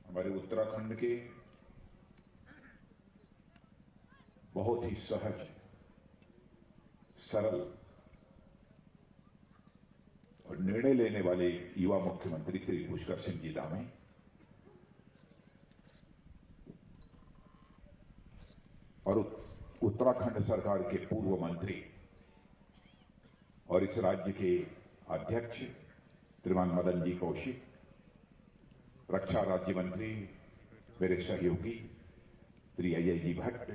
हमारे उत्तराखंड के बहुत ही सहज, सरल और निर्णय लेने वाले युवा मुख्यमंत्री श्री पुष्कर सिंह जी दामे और उत्तराखंड सरकार के पूर्व मंत्री और इस राज्य के अध्यक्ष श्रीमान मदन जी कौशिक, रक्षा राज्य मंत्री मेरे सहयोगी श्री अजय जी भट्ट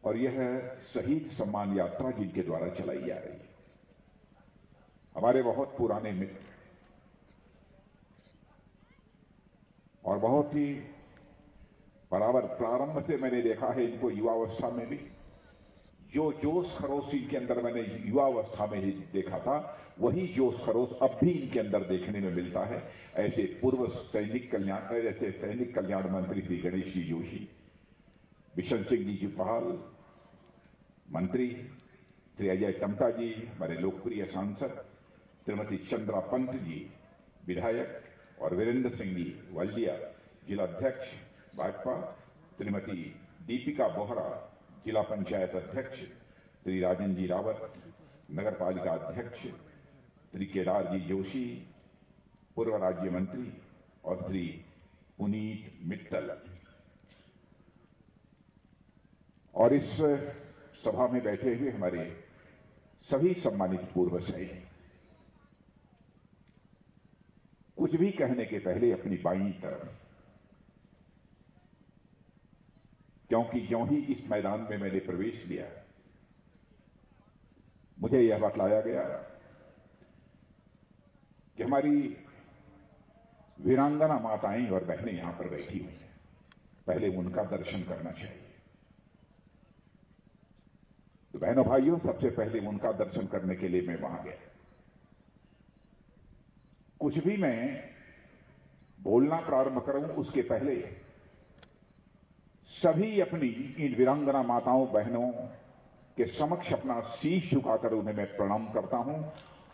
और यह शहीद सम्मान यात्रा जिनके द्वारा चलाई जा रही है, हमारे बहुत पुराने मित्र और बहुत ही बराबर प्रारंभ से मैंने देखा है इनको युवावस्था में भी जो जोश खरोश इनके अंदर मैंने युवावस्था में ही देखा था, वही जोश खरोश अब भी इनके अंदर देखने में मिलता है। ऐसे पूर्व सैनिक कल्याण मंत्री श्री गणेश जी जोशी, बिशन सिंह जी जुपाल मंत्री, श्री अजय टमटा जी हमारे लोकप्रिय सांसद, श्रीमती चंद्रा पंत जी विधायक और वीरेंद्र सिंह जी वल्दिया जिला अध्यक्ष भाजपा, श्रीमती दीपिका बोहरा जिला पंचायत अध्यक्ष, श्री राजन जी रावत नगर पालिका अध्यक्ष, श्री केदार जी जोशी पूर्व राज्य मंत्री और श्री पुनीत मित्तल और इस सभा में बैठे हुए हमारे सभी सम्मानित पूर्व सैनिक, कुछ भी कहने के पहले अपनी बाईं तरफ, क्योंकि ज्यों ही इस मैदान में मैंने प्रवेश किया मुझे यह बतलाया गया कि हमारी वीरांगना माताएं और बहनें यहां पर बैठी हुई हैं, पहले उनका दर्शन करना चाहिए। तो बहनों भाइयों, सबसे पहले उनका दर्शन करने के लिए मैं वहां गया। कुछ भी मैं बोलना प्रारंभ करूं उसके पहले सभी अपनी इन वीरांगना माताओं बहनों के समक्ष अपना शीश झुकाकर उन्हें मैं प्रणाम करता हूं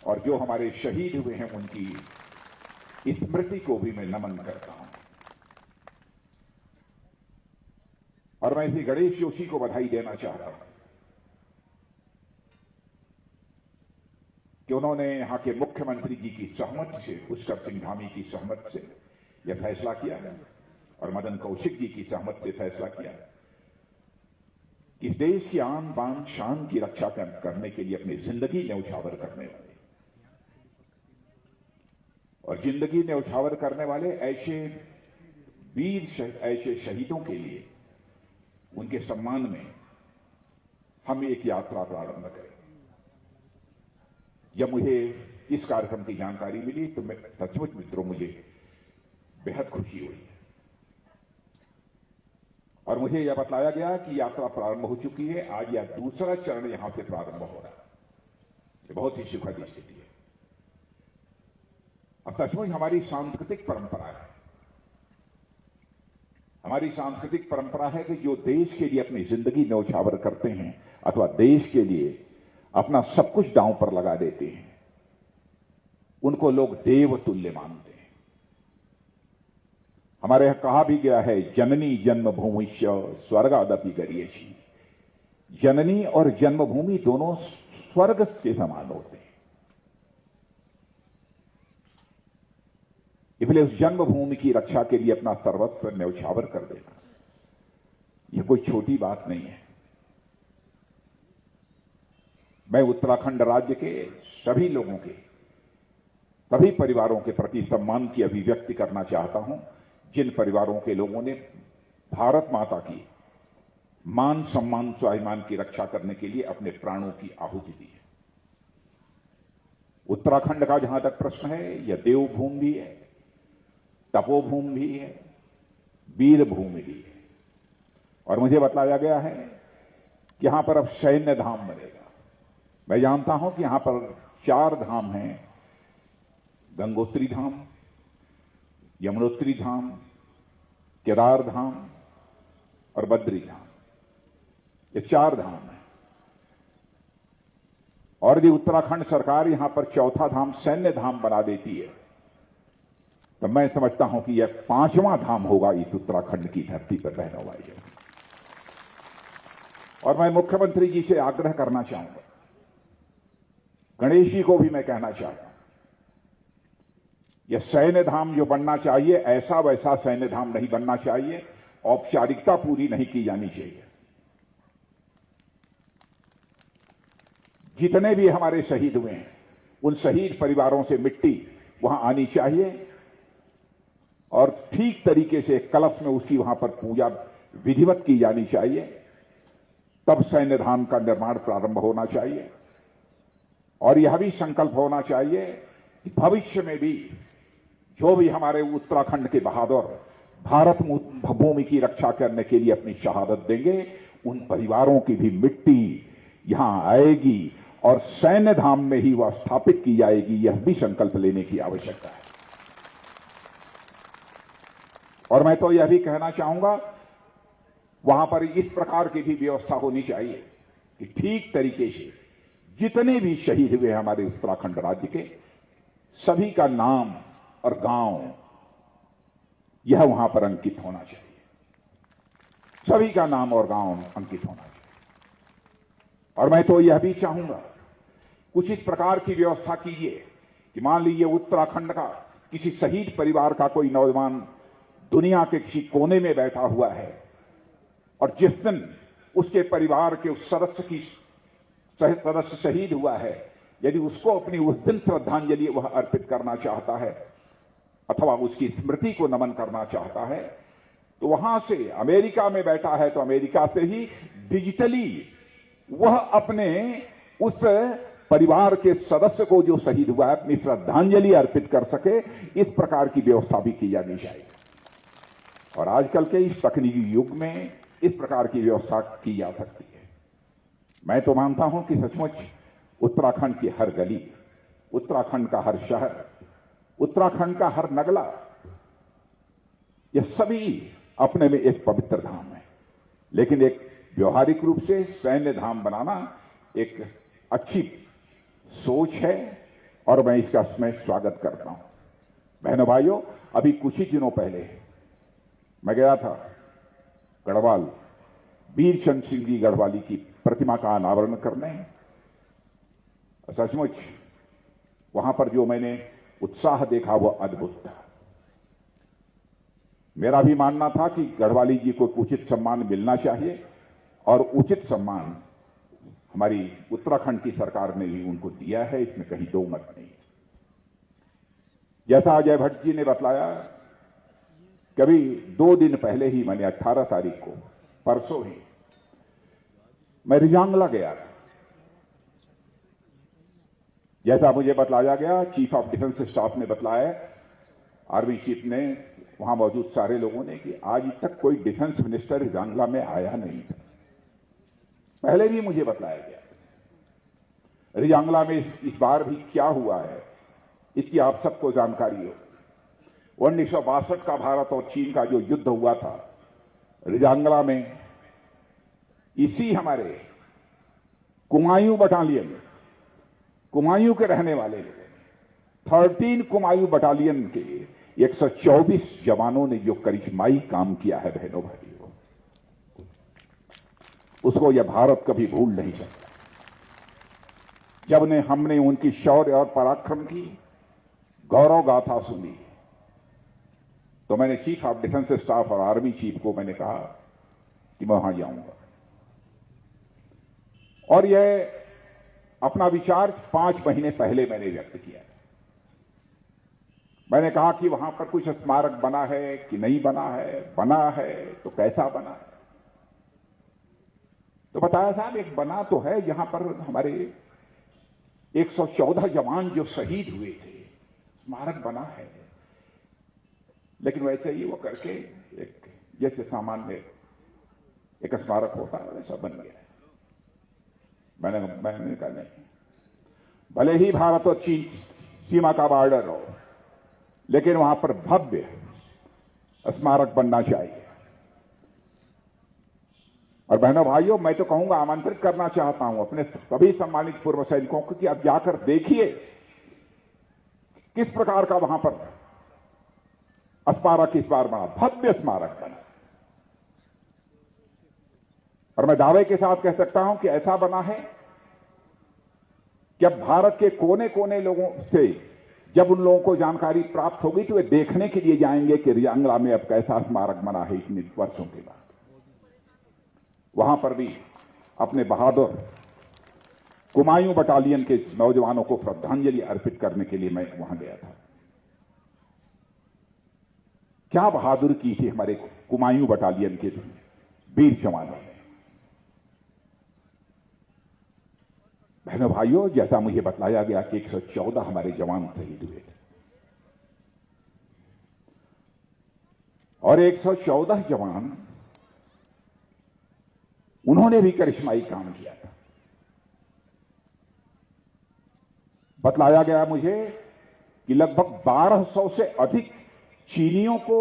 और जो हमारे शहीद हुए हैं उनकी स्मृति को भी मैं नमन करता हूं। और मैं श्री गणेश जोशी को बधाई देना चाहता हूं कि उन्होंने यहां के मुख्यमंत्री जी की सहमति से, पुष्कर सिंह धामी की सहमति से यह फैसला किया है और मदन कौशिक जी की सहमति से फैसला किया कि इस देश की आन बान शान की रक्षा करने के लिए अपनी जिंदगी न्यौछावर करने वाले और जिंदगी न्यौछावर करने वाले ऐसे वीर ऐसे शहीदों के लिए उनके सम्मान में हम एक यात्रा प्रारंभ करें। जब मुझे इस कार्यक्रम की जानकारी मिली तो मैं सचमुच मित्रों मुझे बेहद खुशी हुई और मुझे यह बताया गया कि यात्रा प्रारंभ हो चुकी है। आज यह दूसरा चरण यहां से प्रारंभ हो रहा है। ये बहुत ही सुखद स्थिति है। अब सचमुच हमारी सांस्कृतिक परंपरा है, हमारी सांस्कृतिक परंपरा है कि जो देश के लिए अपनी जिंदगी न्यौछावर करते हैं अथवा देश के लिए अपना सब कुछ दांव पर लगा देते हैं, उनको लोग देवतुल्य मानते हैं। हमारे यहां कहा भी गया है, जननी जन्मभूमिश्च स्वर्गादपि गरीयसी। जननी और जन्मभूमि दोनों स्वर्ग के समान होते हैं। इसलिए उस जन्मभूमि की रक्षा के लिए अपना सर्वस्व न्यौछावर कर देना यह कोई छोटी बात नहीं है। मैं उत्तराखंड राज्य के सभी लोगों के, सभी परिवारों के प्रति सम्मान की अभिव्यक्ति करना चाहता हूं, जिन परिवारों के लोगों ने भारत माता की मान सम्मान स्वाभिमान की रक्षा करने के लिए अपने प्राणों की आहुति दी है। उत्तराखंड का जहां तक प्रश्न है, यह देवभूमि भी है, तपोभूमि भी है, वीरभूमि भी है और मुझे बताया गया है कि यहां पर अब सैन्य धाम बनेगा। मैं जानता हूं कि यहां पर 4 धाम हैं, गंगोत्री धाम, यमुनोत्री धाम, केदार धाम और बद्री धाम। ये 4 धाम हैं। और यदि उत्तराखंड सरकार यहां पर चौथा धाम सैन्य धाम बना देती है तो मैं समझता हूं कि यह 5वां धाम होगा इस उत्तराखंड की धरती पर, बहनों भाइयों। और मैं मुख्यमंत्री जी से आग्रह करना चाहूंगा, गणेश जी को भी मैं कहना चाहता हूं, यह सैन्य धाम जो बनना चाहिए ऐसा वैसा सैन्य धाम नहीं बनना चाहिए, औपचारिकता पूरी नहीं की जानी चाहिए। जितने भी हमारे शहीद हुए हैं उन शहीद परिवारों से मिट्टी वहां आनी चाहिए और ठीक तरीके से कलश में उसकी वहां पर पूजा विधिवत की जानी चाहिए, तब सैन्य धाम का निर्माण प्रारंभ होना चाहिए। और यह भी संकल्प होना चाहिए कि भविष्य में भी जो भी हमारे उत्तराखंड के बहादुर भारत भूमि की रक्षा करने के लिए अपनी शहादत देंगे, उन परिवारों की भी मिट्टी यहां आएगी और सैन्य धाम में ही वह स्थापित की जाएगी। यह भी संकल्प लेने की आवश्यकता है। और मैं तो यह भी कहना चाहूंगा, वहां पर इस प्रकार की भी व्यवस्था होनी चाहिए कि ठीक तरीके से जितने भी शहीद हुए हमारे उत्तराखंड राज्य के सभी का नाम और गांव यह वहां पर अंकित होना चाहिए, सभी का नाम और गांव अंकित होना चाहिए। और मैं तो यह भी चाहूंगा कुछ इस प्रकार की व्यवस्था कीजिए कि मान लीजिए उत्तराखंड का किसी शहीद परिवार का कोई नौजवान दुनिया के किसी कोने में बैठा हुआ है और जिस दिन उसके परिवार के उस सदस्य शहीद हुआ है, यदि उसको अपनी उस दिन श्रद्धांजलि वह अर्पित करना चाहता है अथवा उसकी स्मृति को नमन करना चाहता है, तो वहां से अमेरिका में बैठा है तो अमेरिका से ही डिजिटली वह अपने उस परिवार के सदस्य को जो शहीद हुआ है अपनी श्रद्धांजलि अर्पित कर सके, इस प्रकार की व्यवस्था भी की जानी चाहिए। और आजकल के इस तकनीकी युग में इस प्रकार की व्यवस्था की जा सकती है। मैं तो मानता हूं कि सचमुच उत्तराखंड की हर गली, उत्तराखंड का हर शहर, उत्तराखंड का हर नगला, यह सभी अपने में एक पवित्र धाम है। लेकिन एक व्यवहारिक रूप से सैन्य धाम बनाना एक अच्छी सोच है और मैं इसका मैं स्वागत करता हूं। बहनों भाइयों, अभी कुछ ही दिनों पहले मैं गया था गढ़वाल, वीर चंद्र सिंह जी गढ़वाली की प्रतिमा का अनावरण करने। सचमुच वहां पर जो मैंने उत्साह देखा वह अद्भुत था। मेरा भी मानना था कि गढ़वाली जी को उचित सम्मान मिलना चाहिए और उचित सम्मान हमारी उत्तराखंड की सरकार ने भी उनको दिया है, इसमें कहीं दो मत नहीं। जैसा अजय भट्ट जी ने बतलाया, कभी 2 दिन पहले ही मैंने 18 तारीख को, परसों ही मैं रिजांगला गया था। जैसा मुझे बतलाया गया, चीफ ऑफ डिफेंस स्टाफ ने बतलाया, आर्मी चीफ ने, वहां मौजूद सारे लोगों ने, कि आज तक कोई डिफेंस मिनिस्टर रिजांगला में आया नहीं था। पहले भी मुझे बतलाया गया। रिजांगला में इस बार भी क्या हुआ है इसकी आप सबको जानकारी हो। 1962 का भारत और चीन का जो युद्ध हुआ था, रिजांगला में इसी हमारे कुमायूं बटालियन, कुमायूं के रहने वाले लोग 13 कुमायूं बटालियन के 124 जवानों ने जो करिश्माई काम किया है बहनों भाइयों, उसको यह भारत कभी भूल नहीं सकता। जब हमने उनकी शौर्य और पराक्रम की गौरव गाथा सुनी तो मैंने चीफ ऑफ डिफेंस स्टाफ और आर्मी चीफ को मैंने कहा कि मैं वहां जाऊंगा। और यह अपना विचार 5 महीने पहले मैंने व्यक्त किया। मैंने कहा कि वहां पर कुछ स्मारक बना है कि नहीं बना है तो कैसा बना है। तो बताया साहब एक बना तो है, यहां पर हमारे 114 जवान जो शहीद हुए थे, स्मारक बना है। लेकिन वैसे ही वो करके एक जैसे सामान्य एक स्मारक होता है वैसा बन गया है। मैंने कहा नहीं, भले ही भारत और चीन सीमा का बॉर्डर हो, लेकिन वहां पर भव्य स्मारक बनना चाहिए। और बहनों भाइयों, मैं तो कहूंगा, आमंत्रित करना चाहता हूं अपने सभी सम्मानित पूर्व सैनिकों को कि आप जाकर देखिए किस प्रकार का वहां पर स्मारक इस बार बना, भव्य स्मारक बना। और मैं दावे के साथ कह सकता हूं कि ऐसा बना है कि अब भारत के कोने कोने लोगों से जब उन लोगों को जानकारी प्राप्त होगी तो वे देखने के लिए जाएंगे कि रियांगला में अब कैसा स्मारक बना है इतने वर्षों के बाद। वहां पर भी अपने बहादुर कुमायूं बटालियन के नौजवानों को श्रद्धांजलि अर्पित करने के लिए मैं वहां गया था। क्या बहादुरी की थी हमारे कुमायूं बटालियन के वीर जवानों ने। बहनों भाइयों, जैसा मुझे बतलाया गया कि 114 हमारे जवान शहीद हुए थे और 114 जवान, उन्होंने भी करिश्माई काम किया था। बतलाया गया मुझे कि लगभग 1200 से अधिक चीनियों को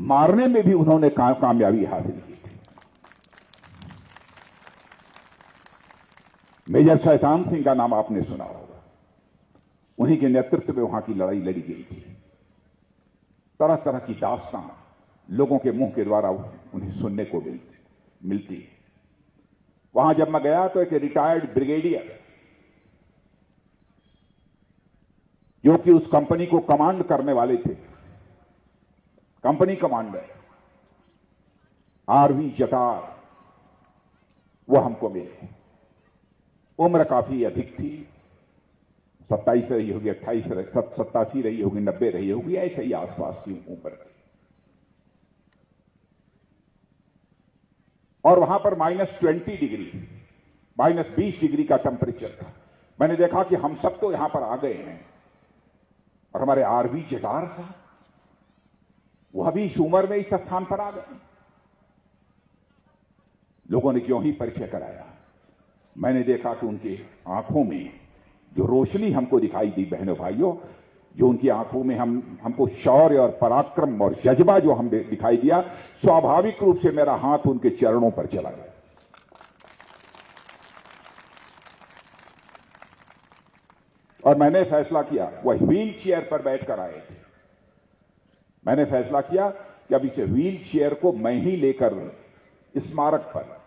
मारने में भी उन्होंने कामयाबी हासिल की थी। मेजर शैतान सिंह का नाम आपने सुना होगा, उन्हीं के नेतृत्व में वहां की लड़ाई लड़ी गई थी। तरह तरह की दास्तां लोगों के मुंह के द्वारा उन्हें सुनने को मिलती है। वहां जब मैं गया तो एक रिटायर्ड ब्रिगेडियर, जो कि उस कंपनी को कमांड करने वाले थे, कंपनी कमांडर आरवी जटार, वो हमको मिले। उम्र काफी अधिक थी, 27 रही होगी, 28 87 रही होगी, 90 रही होगी, ऐसे ही आसपास की उम्र थी। और वहां पर -20 डिग्री, -20 डिग्री का टेम्परेचर था। मैंने देखा कि हम सब तो यहां पर आ गए हैं और हमारे आरवी जटार साहब, वह भी इस उम्र में इस स्थान पर आ गए। लोगों ने क्यों ही परिचय कराया, मैंने देखा कि उनकी आंखों में जो रोशनी हमको दिखाई दी, बहनों भाइयों, जो उनकी आंखों में हमको शौर्य और पराक्रम और जज्बा जो हम दिखाई दिया, स्वाभाविक रूप से मेरा हाथ उनके चरणों पर चला गया। और मैंने फैसला किया, वह व्हील चेयर पर बैठकर आए थे, मैंने फैसला किया कि अब इसे व्हील चेयर को मैं ही लेकर स्मारक पर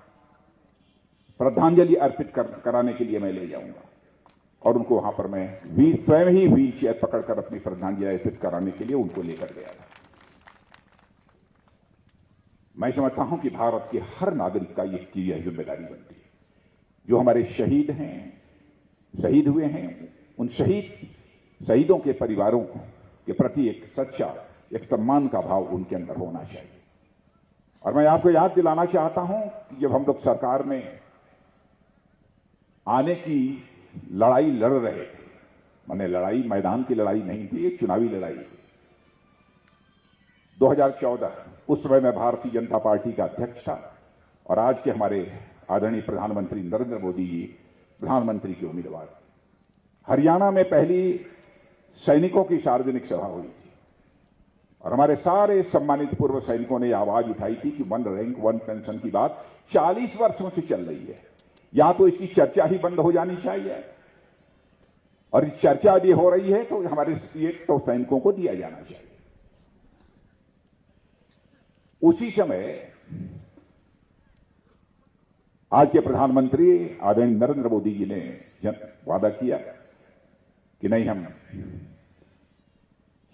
श्रद्धांजलि अर्पित कराने के लिए मैं ले जाऊंगा। और उनको वहां पर मैं स्वयं ही व्हील चेयर पकड़कर अपनी श्रद्धांजलि अर्पित कराने के लिए उनको लेकर गया था। मैं समझता हूं कि भारत के हर नागरिक का यह जिम्मेदारी बनती है। जो हमारे शहीद हैं, शहीद हुए हैं, उन शहीदों के परिवारों के प्रति एक सच्चा, एक सम्मान का भाव उनके अंदर होना चाहिए। और मैं आपको याद दिलाना चाहता हूं कि जब हम लोग सरकार में आने की लड़ाई लड़ रहे थे, माने लड़ाई मैदान की लड़ाई नहीं थी, एक चुनावी लड़ाई थी। 2014, उस समय मैं भारतीय जनता पार्टी का अध्यक्ष था और आज के हमारे आदरणीय प्रधानमंत्री नरेंद्र मोदी जी प्रधानमंत्री के उम्मीदवार थे। हरियाणा में पहली सैनिकों की सार्वजनिक सभा हुई थी और हमारे सारे सम्मानित पूर्व सैनिकों ने आवाज उठाई थी कि 1 रैंक 1 पेंशन की बात 40 वर्षों से चल रही है, या तो इसकी चर्चा ही बंद हो जानी चाहिए, और इस चर्चा यदि हो रही है तो हमारे ये तो सैनिकों को दिया जाना चाहिए। उसी समय आज के प्रधानमंत्री आदरणीय नरेंद्र मोदी जी ने वादा किया कि नहीं, हम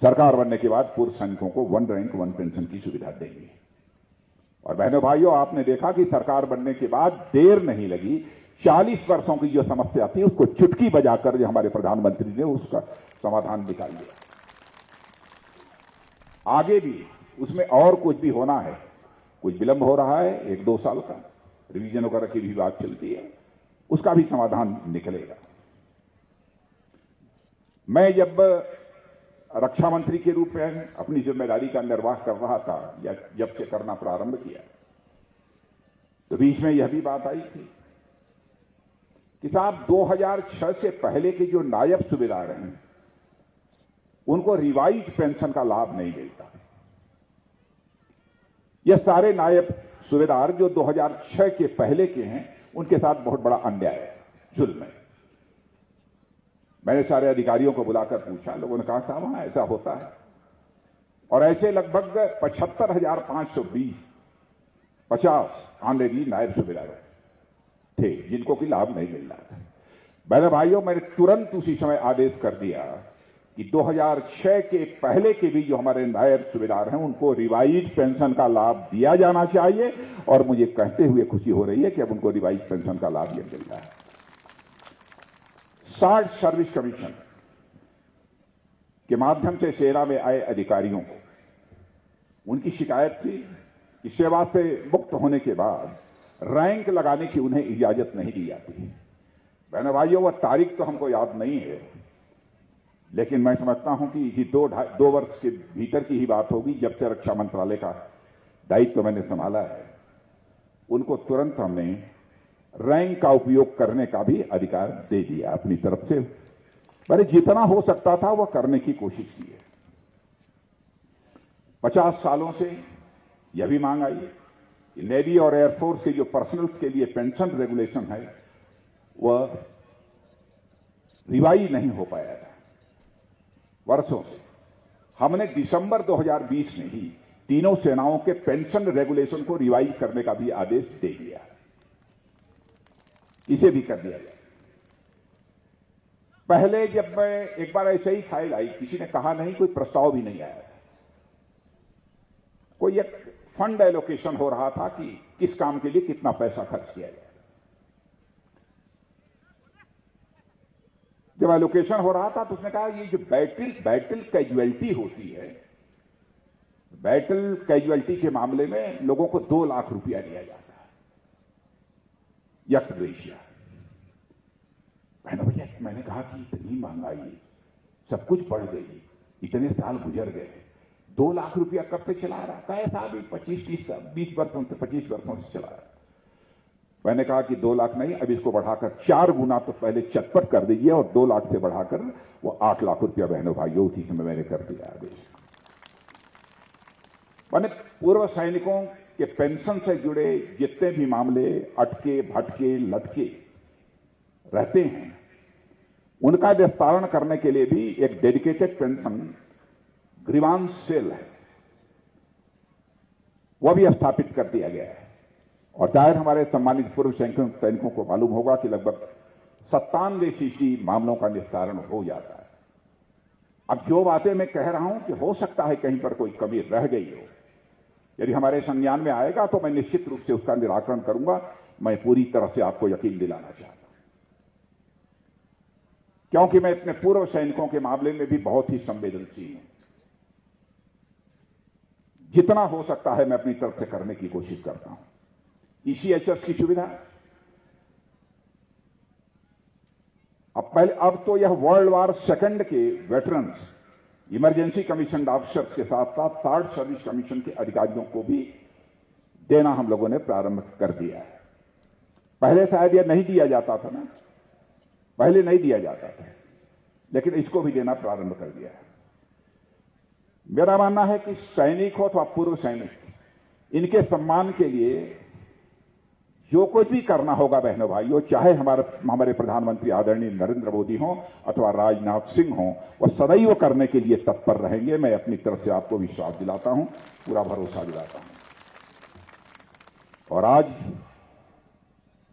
सरकार बनने के बाद पूर्व सैनिकों को 1 रैंक 1 पेंशन की सुविधा देंगे। और बहनों भाइयों, आपने देखा कि सरकार बनने के बाद देर नहीं लगी, 40 वर्षों की जो समस्या थी उसको चुटकी बजाकर जो हमारे प्रधानमंत्री ने उसका समाधान निकाल दिया। आगे भी उसमें और कुछ भी होना है, कुछ विलंब हो रहा है, 1-2 साल का रिवीजन वगैरह की भी बात चलती है, उसका भी समाधान निकलेगा। मैं जब रक्षा मंत्री के रूप में अपनी जिम्मेदारी का निर्वाह कर रहा था, या जब से करना प्रारंभ किया, तो बीच में यह भी बात आई थी कि साहब 2006 से पहले के जो नायब सूबेदार हैं उनको रिवाइज पेंशन का लाभ नहीं मिलता। यह सारे नायब सूबेदार जो 2006 के पहले के हैं, उनके साथ बहुत बड़ा अन्याय है, जुल्म है। मैंने सारे अधिकारियों को बुलाकर पूछा, लोगों ने कहा साहब वहां ऐसा होता है। और ऐसे लगभग 75,520 50 ऑनरेरी नायब सूबेदार थे जिनको कि लाभ नहीं मिल रहा था। मेरे भाइयों, मैंने तुरंत उसी समय आदेश कर दिया कि 2006 के पहले के भी जो हमारे नायब सूबेदार हैं उनको रिवाइज पेंशन का लाभ दिया जाना चाहिए। और मुझे कहते हुए खुशी हो रही है कि अब उनको रिवाइज पेंशन का लाभ मिल रहा है। 60 सर्विस कमीशन के माध्यम से सेना में आए अधिकारियों को उनकी शिकायत थी कि सेवा से मुक्त होने के बाद रैंक लगाने की उन्हें इजाजत नहीं दी जाती। बहनों भाइयों, वह तारीख तो हमको याद नहीं है, लेकिन मैं समझता हूं कि ये 2 वर्ष के भीतर की ही बात होगी। जब से रक्षा मंत्रालय का दायित्व मैंने संभाला है, उनको तुरंत हमने रैंक का उपयोग करने का भी अधिकार दे दिया अपनी तरफ से। मैंने जितना हो सकता था वह करने की कोशिश की है। 50 सालों से यह भी मांग आई कि नेवी और एयरफोर्स के जो पर्सनल्स के लिए पेंशन रेगुलेशन है वह रिवाइज नहीं हो पाया था वर्षों से। हमने दिसंबर 2020 में ही तीनों सेनाओं के पेंशन रेगुलेशन को रिवाइज करने का भी आदेश दे दिया। इसे भी कर दिया गया। पहले जब मैं एक बार ऐसे ही फाइल आई, किसी ने कहा नहीं, कोई प्रस्ताव भी नहीं आया था। कोई एक फंड एलोकेशन हो रहा था कि किस काम के लिए कितना पैसा खर्च किया जाए। जब एलोकेशन हो रहा था तो उसने कहा ये जो बैटल कैजुअलिटी होती है, बैटल कैजुअलिटी के मामले में लोगों को 2 लाख रुपया दिया जाता है यक्स ग्रेशिया। भैया, मैंने कहा कि इतनी महंगाई, सब कुछ बढ़ गई, इतने साल गुजर गए, 2 लाख रुपया कब से चला रहा? कहा साहब 20 वर्षों से 25 वर्षों से चला रहा। मैंने कहा कि 2 लाख नहीं, अब इसको बढ़ाकर 4 गुना तो पहले चटपट कर दीजिए और 2 लाख से बढ़ाकर वो 8 लाख रुपया बहनों भाइयों उसी समय मैंने कर दिया आदेश। मैंने पूर्व सैनिकों के पेंशन से जुड़े जितने भी मामले अटके भटके लटके रहते हैं, उनका विस्तारण करने के लिए भी एक डेडिकेटेड पेंशन ग्रीवांस सेल है, वह भी स्थापित कर दिया गया है। और जाहिर हमारे सम्मानित पूर्व सैनिकों को मालूम होगा कि लगभग 97% मामलों का निस्तारण हो जाता है। अब जो बातें मैं कह रहा हूं कि हो सकता है कहीं पर कोई कमी रह गई हो, यदि हमारे संज्ञान में आएगा तो मैं निश्चित रूप से उसका निराकरण करूंगा। मैं पूरी तरह से आपको यकीन दिलाना चाहता हूं, क्योंकि मैं अपने पूर्व सैनिकों के मामले में भी बहुत ही संवेदनशील हूं। जितना हो सकता है मैं अपनी तरफ से करने की कोशिश करता हूं। ईसीएचएस की सुविधा, अब तो यह वर्ल्ड वार सेकंड के वेटरन्स, इमरजेंसी कमीशन ऑफिसर्स के साथ साथ 60 सर्विस कमीशन के अधिकारियों को भी देना हम लोगों ने प्रारंभ कर दिया है। पहले शायद यह नहीं दिया जाता था ना, पहले नहीं दिया जाता था, लेकिन इसको भी देना प्रारंभ कर दिया है। मेरा मानना है कि सैनिक हो अथवा पूर्व सैनिक, इनके सम्मान के लिए जो कुछ भी करना होगा बहनों भाइयों, चाहे हमारे प्रधानमंत्री आदरणीय नरेंद्र मोदी हों अथवा राजनाथ सिंह हों, वह सदैव करने के लिए तत्पर रहेंगे। मैं अपनी तरफ से आपको विश्वास दिलाता हूं, पूरा भरोसा दिलाता हूं। और आज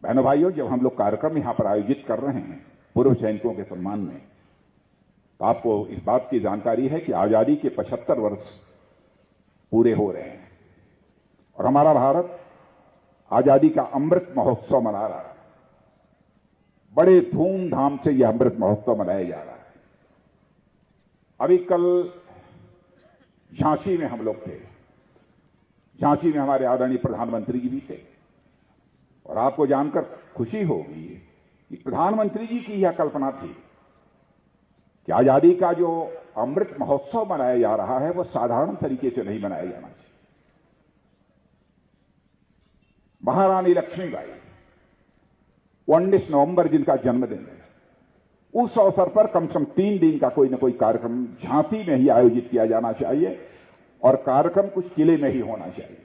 बहनों भाइयों, जब हम लोग कार्यक्रम यहां पर आयोजित कर रहे हैं पूर्व सैनिकों के सम्मान में, तो आपको इस बात की जानकारी है कि आजादी के 75 वर्ष पूरे हो रहे हैं और हमारा भारत आजादी का अमृत महोत्सव मना रहा है। बड़े धूमधाम से यह अमृत महोत्सव मनाया जा रहा है। अभी कल झांसी में हम लोग थे, झांसी में हमारे आदरणीय प्रधानमंत्री जी भी थे। और आपको जानकर खुशी होगी कि प्रधानमंत्री जी की यह कल्पना थी कि आजादी का जो अमृत महोत्सव मनाया जा रहा है वह साधारण तरीके से नहीं मनाया जाना चाहिए। महारानी लक्ष्मीबाई 19 नवंबर जिनका जन्मदिन है, उस अवसर पर कम से कम 3 दिन का कोई न कोई कार्यक्रम झांसी में ही आयोजित किया जाना चाहिए और कार्यक्रम कुछ किले में ही होना चाहिए।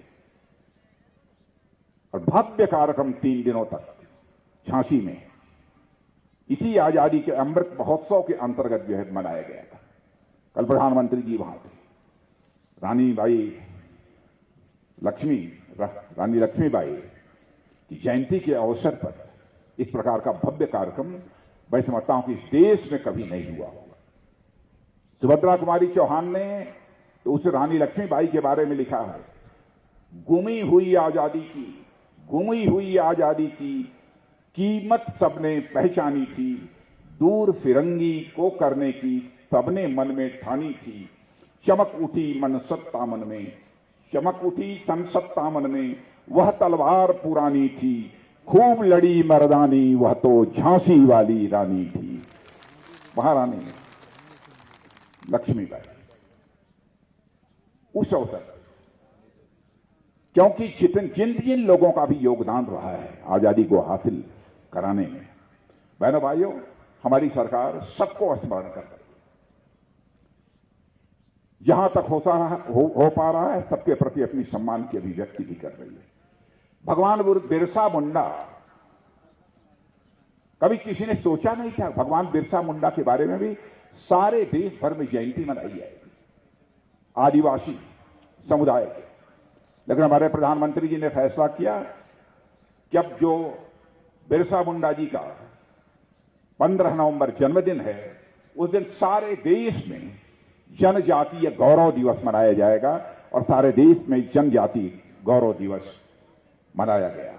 और भव्य कार्यक्रम 3 दिनों तक झांसी में इसी आजादी के अमृत महोत्सव के अंतर्गत जो है मनाया गया था। कल प्रधानमंत्री जी वहां थे। रानी लक्ष्मीबाई की जयंती के अवसर पर इस प्रकार का भव्य कार्यक्रम मैं समझता हूं कि इस देश में कभी नहीं हुआ होगा। सुभद्रा कुमारी चौहान ने तो उस रानी लक्ष्मीबाई के बारे में लिखा है, गुमी हुई आजादी की कीमत सबने पहचानी थी, दूर फिरंगी को करने की सबने मन में ठानी थी, चमक उठी सन सत्ता मन में, वह तलवार पुरानी थी, खूब लड़ी मर्दानी, वह तो झांसी वाली रानी थी। महारानी लक्ष्मीबाई उस अवसर पर, क्योंकि जिन लोगों का भी योगदान रहा है आजादी को हासिल कराने में, बहनों भाइयों, हमारी सरकार सबको स्मरण कर रही है। जहां तक हो पा रहा है सबके प्रति अपनी सम्मान की अभिव्यक्ति भी कर रही है। भगवान बिरसा मुंडा, कभी किसी ने सोचा नहीं था भगवान बिरसा मुंडा के बारे में भी सारे देश भर में जयंती मनाई जाएगी आदिवासी समुदाय के। लेकिन हमारे प्रधानमंत्री जी ने फैसला किया कि अब जो बिरसा मुंडा जी का 15 नवंबर जन्मदिन है, उस दिन सारे देश में जनजातीय गौरव दिवस मनाया जाएगा और सारे देश में जनजाति गौरव दिवस मनाया गया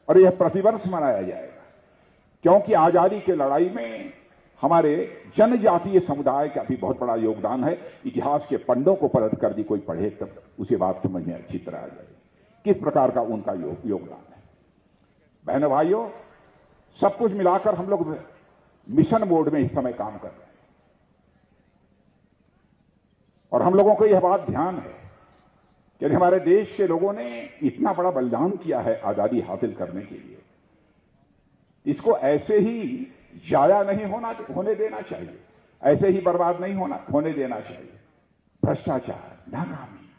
और यह प्रतिवर्ष मनाया जाएगा, क्योंकि आजादी की लड़ाई में हमारे जनजातीय समुदाय का भी बहुत बड़ा योगदान है। इतिहास के पन्नों को पलट कर दी कोई पढ़े तब उसे बात समझ में अच्छी तरह आ जाएगी किस प्रकार का उनका योगदान है। बहनों भाइयों, सब कुछ मिलाकर हम लोग मिशन मोड में इस समय काम कर रहे हैं और हम लोगों को यह बात ध्यान है कि हमारे देश के लोगों ने इतना बड़ा बलिदान किया है आजादी हासिल करने के लिए, इसको ऐसे ही जाया नहीं होने देना चाहिए, ऐसे ही बर्बाद नहीं होने देना चाहिए। भ्रष्टाचार, नाकामी,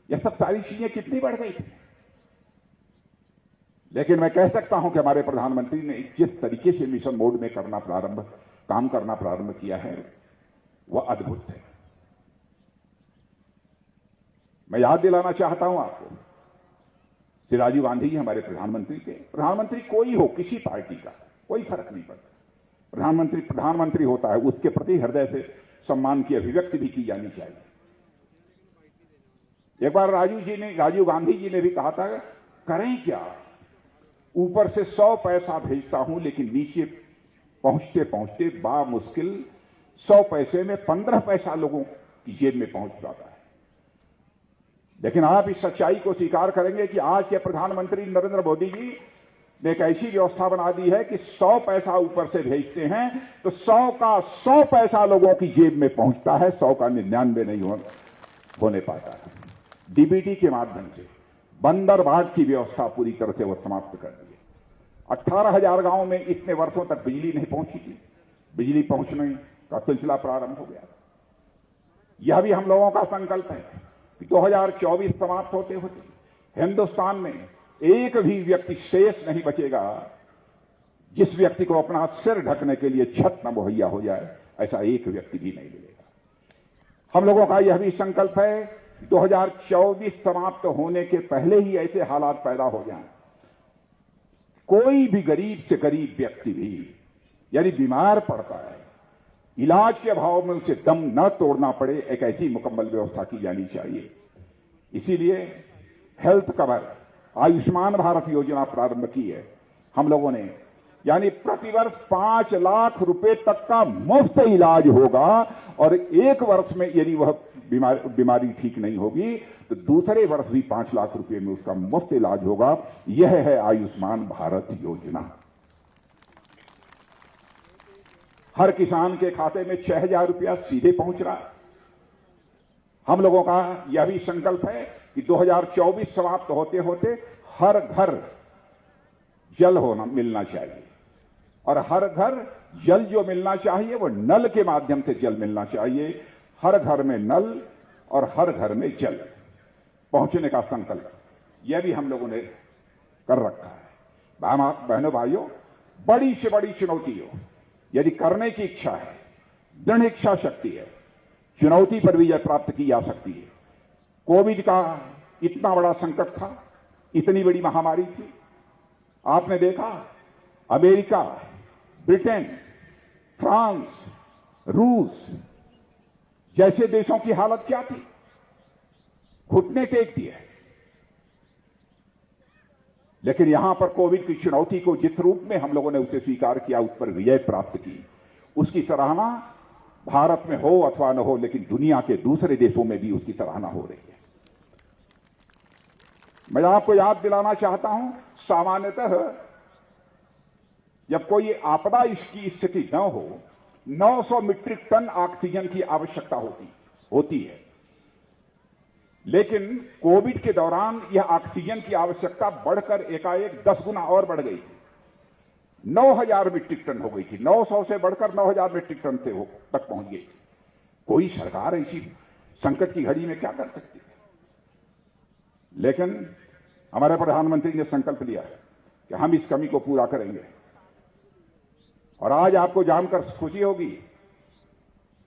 यह सब सारी चीजें कितनी बढ़ गई थी, लेकिन मैं कह सकता हूं कि हमारे प्रधानमंत्री ने जिस तरीके से मिशन मोड में काम करना प्रारंभ किया है वह अद्भुत है। मैं याद दिलाना चाहता हूं आपको, श्री राजीव गांधी जी हमारे प्रधानमंत्री कोई हो, किसी पार्टी का कोई फर्क नहीं पड़ता, प्रधानमंत्री होता है, उसके प्रति हृदय से सम्मान की अभिव्यक्ति भी की जानी चाहिए। एक बार राजीव गांधी जी ने भी कहा था, करें क्या, ऊपर से 100 पैसा भेजता हूं लेकिन नीचे पहुंचते पहुंचते बामुश्किल 100 पैसे में 15 पैसा लोगों की जेब में पहुंच जाता है। लेकिन आप इस सच्चाई को स्वीकार करेंगे कि आज के प्रधानमंत्री नरेंद्र मोदी जी ने एक ऐसी व्यवस्था बना दी है कि 100 पैसा ऊपर से भेजते हैं तो 100 का 100 पैसा लोगों की जेब में पहुंचता है, 100 का 99 नहीं होने पाता है। डीबीटी के माध्यम से बंदरबाट की व्यवस्था पूरी तरह से वो समाप्त कर दी है। 18,000 गांव में इतने वर्षों तक बिजली नहीं पहुंची थी, बिजली पहुंचने का सिलसिला प्रारंभ हो गया। यह भी हम लोगों का संकल्प है कि 2024 समाप्त होते होते हिंदुस्तान में एक भी व्यक्ति शेष नहीं बचेगा जिस व्यक्ति को अपना सिर ढकने के लिए छत न मुहैया हो जाए, ऐसा एक व्यक्ति भी नहीं मिलेगा। हम लोगों का यह भी संकल्प है 2024 समाप्त होने के पहले ही ऐसे हालात पैदा हो जाएं, कोई भी गरीब से गरीब व्यक्ति भी यदि बीमार पड़ता है, इलाज के अभाव में उसे दम न तोड़ना पड़े, एक ऐसी मुकम्मल व्यवस्था की जानी चाहिए। इसीलिए हेल्थ कवर आयुष्मान भारत योजना प्रारंभ की है हम लोगों ने, यानी प्रतिवर्ष 5 लाख रुपए तक का मुफ्त इलाज होगा और एक वर्ष में यदि वह बीमारी ठीक नहीं होगी तो दूसरे वर्ष भी 5 लाख रुपए में उसका मुफ्त इलाज होगा। यह है आयुष्मान भारत योजना। हर किसान के खाते में 6,000 रुपया सीधे पहुंच रहा है। हम लोगों का यह भी संकल्प है कि 2024 समाप्त होते होते हर घर जल मिलना चाहिए और हर घर जल जो मिलना चाहिए वो नल के माध्यम से जल मिलना चाहिए। हर घर में नल और हर घर में जल पहुंचने का संकल्प, यह भी हम लोगों ने कर रखा है। बहनों भाइयों, बड़ी से बड़ी चुनौती हो, यदि करने की इच्छा है, दृढ़ इच्छा शक्ति है, चुनौती पर विजय प्राप्त की जा सकती है। कोविड का इतना बड़ा संकट था, इतनी बड़ी महामारी थी। आपने देखा अमेरिका, ब्रिटेन, फ्रांस, रूस जैसे देशों की हालत क्या थी, घुटने टेक दिए। लेकिन यहां पर कोविड की चुनौती को जिस रूप में हम लोगों ने उसे स्वीकार किया, उस पर विजय प्राप्त की, उसकी सराहना भारत में हो अथवा न हो, लेकिन दुनिया के दूसरे देशों में भी उसकी सराहना हो रही है। मैं आपको याद दिलाना चाहता हूं, सामान्यतः जब कोई आपदा इसकी स्थिति न हो, 900 मीट्रिक टन ऑक्सीजन की आवश्यकता होती है। लेकिन कोविड के दौरान यह ऑक्सीजन की आवश्यकता बढ़कर एकाएक 10 गुना और बढ़ गई थी, 9000 मीट्रिक टन हो गई थी। 900 से बढ़कर 9000 मीट्रिक टन तक पहुंच गई थी। कोई सरकार ऐसी संकट की घड़ी में क्या कर सकती है? लेकिन हमारे प्रधानमंत्री ने संकल्प लिया कि हम इस कमी को पूरा करेंगे। और आज आपको जानकर खुशी होगी,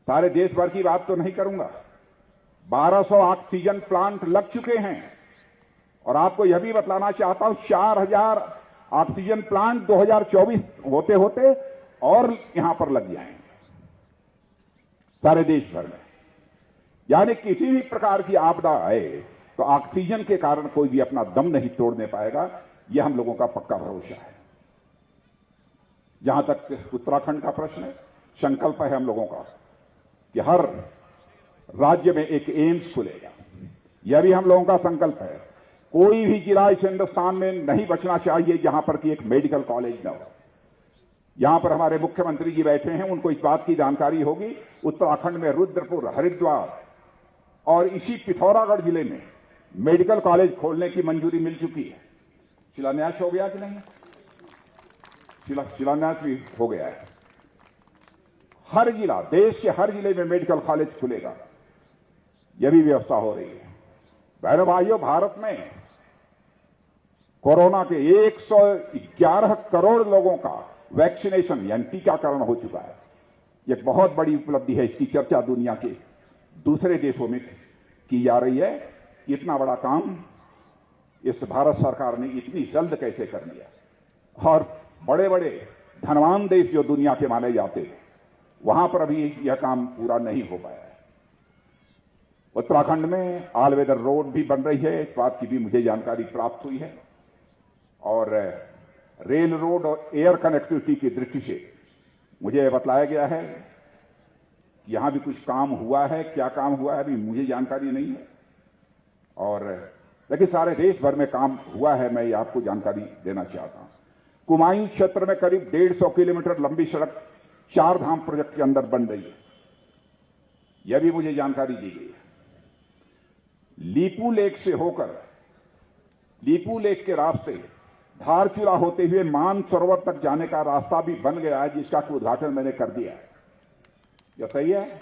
सारे देश भर की बात तो नहीं करूंगा, 1200 ऑक्सीजन प्लांट लग चुके हैं। और आपको यह भी बतलाना चाहता हूं, 4000 ऑक्सीजन प्लांट 2024 होते होते और यहां पर लग जाएंगे सारे देश भर में। यानी किसी भी प्रकार की आपदा आए तो ऑक्सीजन के कारण कोई भी अपना दम नहीं तोड़ने पाएगा, यह हम लोगों का पक्का भरोसा है। जहां तक उत्तराखंड का प्रश्न है, संकल्प है हम लोगों का कि हर राज्य में एक एम्स खुलेगा। यह भी हम लोगों का संकल्प है। कोई भी जिला इस हिंदुस्तान में नहीं बचना चाहिए जहां पर कि एक मेडिकल कॉलेज न हो। यहां पर हमारे मुख्यमंत्री जी बैठे हैं, उनको इस बात की जानकारी होगी, उत्तराखंड में रुद्रपुर, हरिद्वार और इसी पिथौरागढ़ जिले में मेडिकल कॉलेज खोलने की मंजूरी मिल चुकी है। शिलान्यास हो गया कि नहीं? शिलान्यास भी हो गया है। हर जिला, देश के हर जिले में मेडिकल कॉलेज खुलेगा, यह भी व्यवस्था हो रही है। बहनों भाइयों, भारत में कोरोना के 111 करोड़ लोगों का वैक्सीनेशन यानी टीकाकरण हो चुका है। यह बहुत बड़ी उपलब्धि है। इसकी चर्चा दुनिया के दूसरे देशों में की जा रही है। इतना बड़ा काम इस भारत सरकार ने इतनी जल्द कैसे कर लिया। और बड़े बड़े धनवान देश जो दुनिया के माने जाते हैं, वहां पर अभी यह काम पूरा नहीं हो पाया है। उत्तराखंड में ऑल वेदर रोड भी बन रही है, इस बात की भी मुझे जानकारी प्राप्त हुई है। और रेल रोड और एयर कनेक्टिविटी की दृष्टि से मुझे बतलाया गया है कि यहां भी कुछ काम हुआ है। क्या काम हुआ है अभी मुझे जानकारी नहीं है। और लेकिन सारे देश भर में काम हुआ है, मैं ये आपको जानकारी देना चाहता हूं। कुमायूं क्षेत्र में करीब 150 किलोमीटर लंबी सड़क 4 धाम प्रोजेक्ट के अंदर बन रही है, यह भी मुझे जानकारी दी गई है। लीपू लेक से होकर लीपू लेक के रास्ते धारचूला होते हुए मानसरोवर तक जाने का रास्ता भी बन गया है, जिसका उद्घाटन मैंने कर दिया है। यह सही है।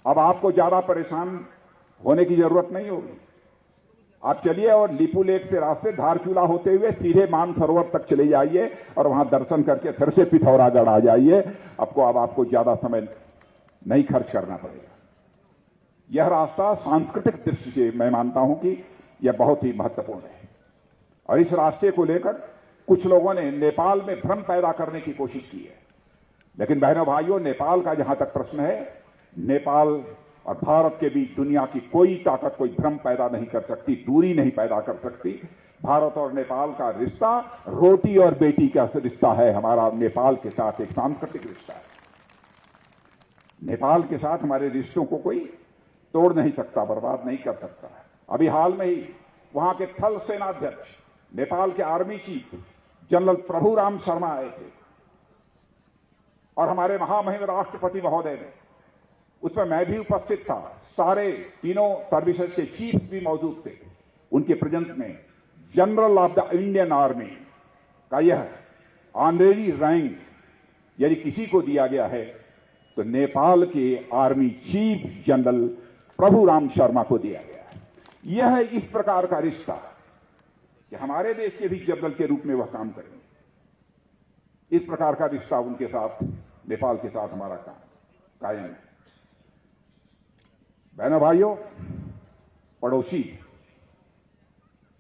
अब आपको ज्यादा परेशान होने की जरूरत नहीं होगी। आप चलिए और लीपू लेक से रास्ते धारचूला होते हुए सीधे मानसरोवर तक चले जाइए और वहां दर्शन करके फिर से पिथौरागढ़ आ जाइए। आपको ज्यादा समय नहीं खर्च करना पड़ेगा। यह रास्ता सांस्कृतिक दृष्टि से मैं मानता हूं कि यह बहुत ही महत्वपूर्ण है। और इस रास्ते को लेकर कुछ लोगों ने नेपाल में भ्रम पैदा करने की कोशिश की है। लेकिन बहनों भाइयों, नेपाल का जहां तक प्रश्न है, नेपाल और भारत के बीच दुनिया की कोई ताकत कोई भ्रम पैदा नहीं कर सकती, दूरी नहीं पैदा कर सकती। भारत और नेपाल का रिश्ता रोटी और बेटी का रिश्ता है। हमारा नेपाल के साथ एक सांस्कृतिक रिश्ता है। नेपाल के साथ हमारे रिश्तों को कोई तोड़ नहीं सकता, बर्बाद नहीं कर सकता। अभी हाल में ही वहां के थल सेनाध्यक्ष, नेपाल के army chief general Prabhuram Sharma आए थे और हमारे महामहिम राष्ट्रपति महोदय ने, उसमें मैं भी उपस्थित था, सारे तीनों सर्विसेज के चीफ्स भी मौजूद थे। उनके प्रेजेंस में general of the Indian army का यह ऑनरेरी रैंक यदि किसी को दिया गया है तो नेपाल के army chief general Prabhuram Sharma को दिया गया है। यह इस प्रकार का रिश्ता कि हमारे देश के भी जनरल के रूप में वह काम करेंगे। इस प्रकार का रिश्ता उनके साथ, नेपाल के साथ हमारा कायम है। बहनों भाइयों, पड़ोसी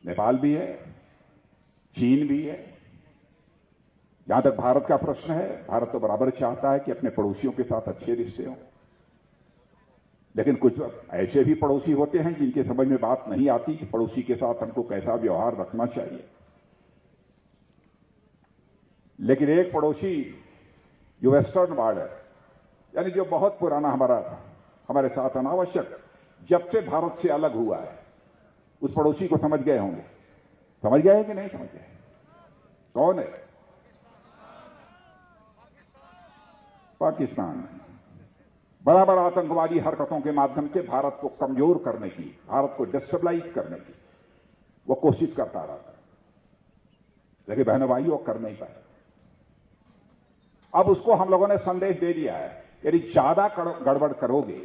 नेपाल भी है, चीन भी है। जहां तक भारत का प्रश्न है, भारत तो बराबर चाहता है कि अपने पड़ोसियों के साथ अच्छे रिश्ते हों, लेकिन कुछ ऐसे भी पड़ोसी होते हैं जिनके समझ में बात नहीं आती कि पड़ोसी के साथ हमको कैसा व्यवहार रखना चाहिए। लेकिन एक पड़ोसी जो वेस्टर्न बॉर्डर, यानी जो बहुत पुराना हमारे साथ अनावश्यक जब से भारत से अलग हुआ है, उस पड़ोसी को समझ गए होंगे। समझ गए कि नहीं समझ गए? कौन है? पाकिस्तान। बराबर आतंकवादी हरकतों के माध्यम से भारत को कमजोर करने की, भारत को डिस्टेबलाइज करने की वो कोशिश करता रहा था, लेकिन बहनों भाइयों कर नहीं पाए। अब उसको हम लोगों ने संदेश दे दिया है, यदि ज्यादा गड़बड़ करोगे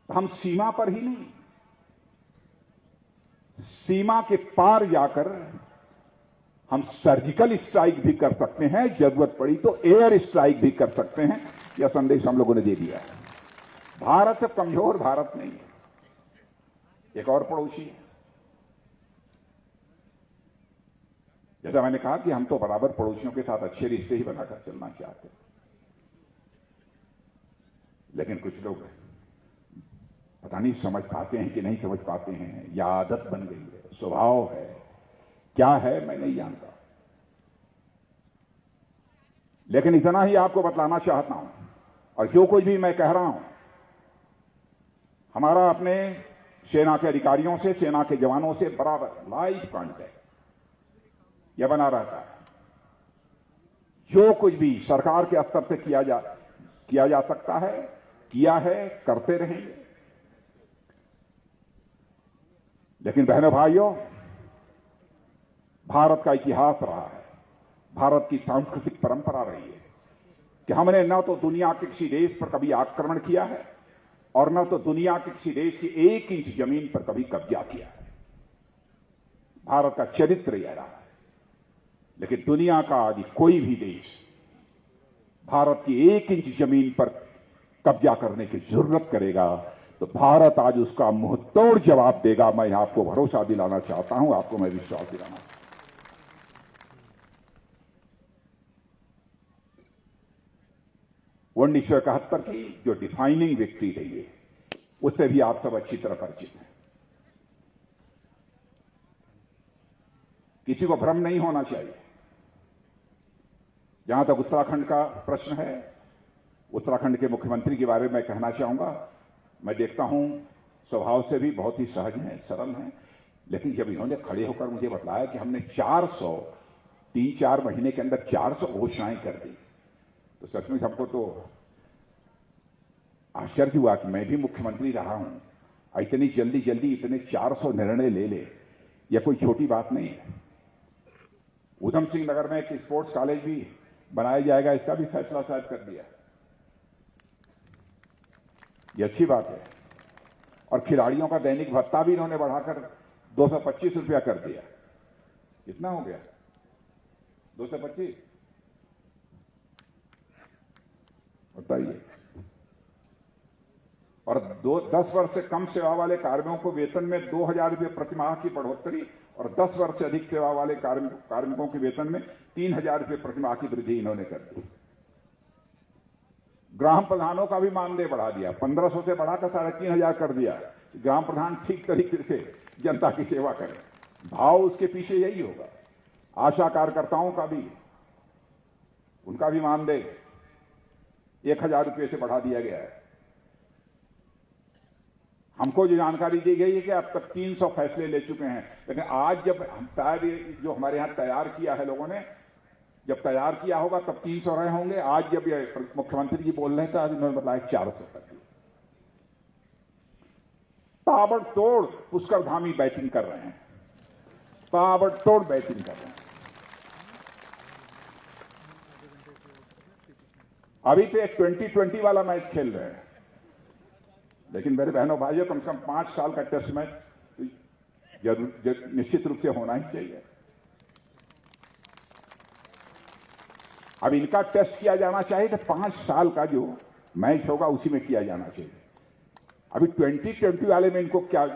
तो हम सीमा पर ही नहीं, सीमा के पार जाकर हम सर्जिकल स्ट्राइक भी कर सकते हैं, जरूरत पड़ी तो एयर स्ट्राइक भी कर सकते हैं। यह संदेश हम लोगों ने दे दिया है। भारत से कमजोर भारत नहीं है। एक और पड़ोसी है। जैसा मैंने कहा कि हम तो बराबर पड़ोसियों के साथ अच्छे रिश्ते ही बनाकर चलना चाहते हैं, लेकिन कुछ लोग पता नहीं समझ पाते हैं कि नहीं समझ पाते हैं, या आदत बन गई है, स्वभाव है, क्या है मैं नहीं जानता। लेकिन इतना ही आपको बतलाना चाहता हूं, और जो कुछ भी मैं कह रहा हूं, हमारा अपने सेना के अधिकारियों से, सेना के जवानों से बराबर लाइव कांटेक्ट यह बना रहता है। जो कुछ भी सरकार के स्तर से किया जा सकता है, किया है, करते रहेंगे। लेकिन बहनों भाइयों, भारत का इतिहास रहा है, भारत की सांस्कृतिक परंपरा रही है कि हमने न तो दुनिया के किसी देश पर कभी आक्रमण किया है और न तो दुनिया के किसी देश की 1 इंच जमीन पर कभी कब्जा किया है। भारत का चरित्र यह रहा है। लेकिन दुनिया का आज कोई भी देश भारत की 1 इंच जमीन पर कब्जा करने की जरूरत करेगा तो भारत आज उसका मुंहतोड़ जवाब देगा। मैं आपको भरोसा दिलाना चाहता हूं, आपको मैं विश्वास दिलाना चाहता हूं। 1971 की जो डिफाइनिंग विक्ट्री रही है, उससे भी आप सब अच्छी तरह परिचित हैं। किसी को भ्रम नहीं होना चाहिए। जहां तक उत्तराखंड का प्रश्न है, उत्तराखंड के मुख्यमंत्री के बारे में कहना चाहूंगा, मैं देखता हूं स्वभाव से भी बहुत ही सहज हैं, सरल हैं, लेकिन जब इन्होंने खड़े होकर मुझे बताया कि हमने 3-4 महीने के अंदर 400 घोषणाएं कर दी, तो सचमुच हमको तो आश्चर्य हुआ कि मैं भी मुख्यमंत्री रहा हूं, इतनी जल्दी इतने 400 निर्णय ले, यह कोई छोटी बात नहीं है। उधम सिंह नगर में एक स्पोर्ट्स कॉलेज भी बनाया जाएगा, इसका भी फैसला शायद कर दिया। यह अच्छी बात है। और खिलाड़ियों का दैनिक भत्ता भी इन्होंने बढ़ाकर 225 रुपया कर दिया। कितना हो गया? 225? बताइए। और 10 वर्ष से कम सेवा वाले कार्मिकों को वेतन में 2,000 रुपये प्रतिमाह की बढ़ोतरी और 10 वर्ष से अधिक सेवा वाले कार्मिकों के वेतन में 3,000 रुपये प्रतिमाह की वृद्धि इन्होंने कर दी। ग्राम प्रधानों का भी मानदेय बढ़ा दिया, 1500 से बढ़ाकर 3,500 कर दिया। ग्राम प्रधान ठीक तरीके से जनता की सेवा करें, भाव उसके पीछे यही होगा। आशा कार्यकर्ताओं का भी, उनका भी मानदेय 1,000 रुपये से बढ़ा दिया गया है। हमको जो जानकारी दी गई है कि अब तक 300 फैसले ले चुके हैं, लेकिन आज जब जो हमारे यहां तैयार किया है लोगों ने, जब तैयार किया होगा तब 300 रहे होंगे। आज जब ये मुख्यमंत्री जी बोल रहे थे, आज उन्होंने बताया 400 कर दिया। ताबड़तोड़ पुष्करधामी बैटिंग कर रहे हैं, ताबड़तोड़ बैटिंग कर रहे हैं। अभी तो एक 2020 वाला मैच खेल रहे हैं, लेकिन मेरे बहनों भाइयों, कम से कम 5 साल का टेस्ट मैच निश्चित रूप से होना ही चाहिए। अब इनका टेस्ट किया जाना चाहिए तो 5 साल का जो मैच होगा उसी में किया जाना चाहिए। अभी 2020 वाले में इनको क्या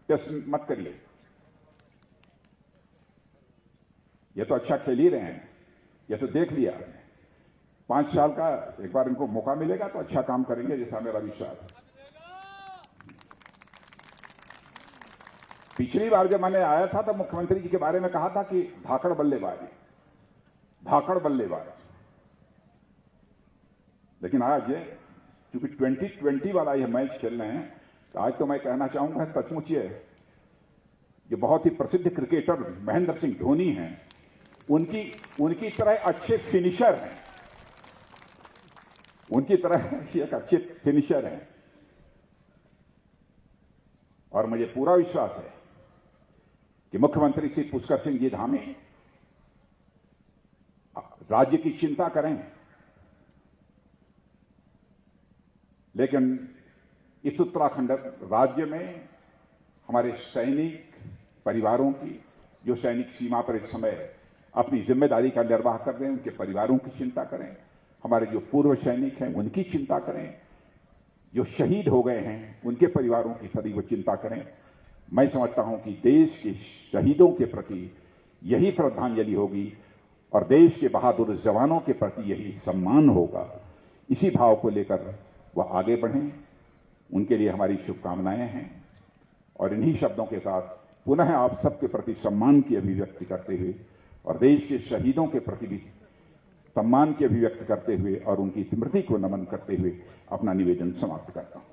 टेस्ट मत करिए। ये तो अच्छा खेल ही रहे हैं, ये तो देख लिया। 5 साल का एक बार इनको मौका मिलेगा तो अच्छा काम करेंगे, जैसा मेरा विश्वास है। पिछली बार जब मैंने आया था तो मुख्यमंत्री जी के बारे में कहा था कि धाकड़ बल्लेबाज, लेकिन आज ये क्योंकि 2020 वाला ये मैच खेल रहे हैं, तो आज तो मैं कहना चाहूंगा सचमुच ये जो बहुत ही प्रसिद्ध क्रिकेटर महेंद्र सिंह धोनी हैं, उनकी तरह अच्छे फिनिशर हैं, उनकी तरह एक अच्छे फिनिशर हैं। और मुझे पूरा विश्वास है कि मुख्यमंत्री श्री पुष्कर सिंह जी धामी राज्य की चिंता करें, लेकिन इस उत्तराखंड राज्य में हमारे सैनिक परिवारों की, जो सैनिक सीमा पर इस समय अपनी जिम्मेदारी का निर्वाह कर रहे हैं, उनके परिवारों की चिंता करें। हमारे जो पूर्व सैनिक हैं उनकी चिंता करें, जो शहीद हो गए हैं उनके परिवारों की सदैव चिंता करें। मैं समझता हूं कि देश के शहीदों के प्रति यही श्रद्धांजलि होगी और देश के बहादुर जवानों के प्रति यही सम्मान होगा। इसी भाव को लेकर वह आगे बढ़ें, उनके लिए हमारी शुभकामनाएं हैं। और इन्हीं शब्दों के साथ पुनः आप सबके प्रति सम्मान की अभिव्यक्ति करते हुए और देश के शहीदों के प्रति भी सम्मान की अभिव्यक्ति करते हुए और उनकी स्मृति को नमन करते हुए अपना निवेदन समाप्त करता हूं।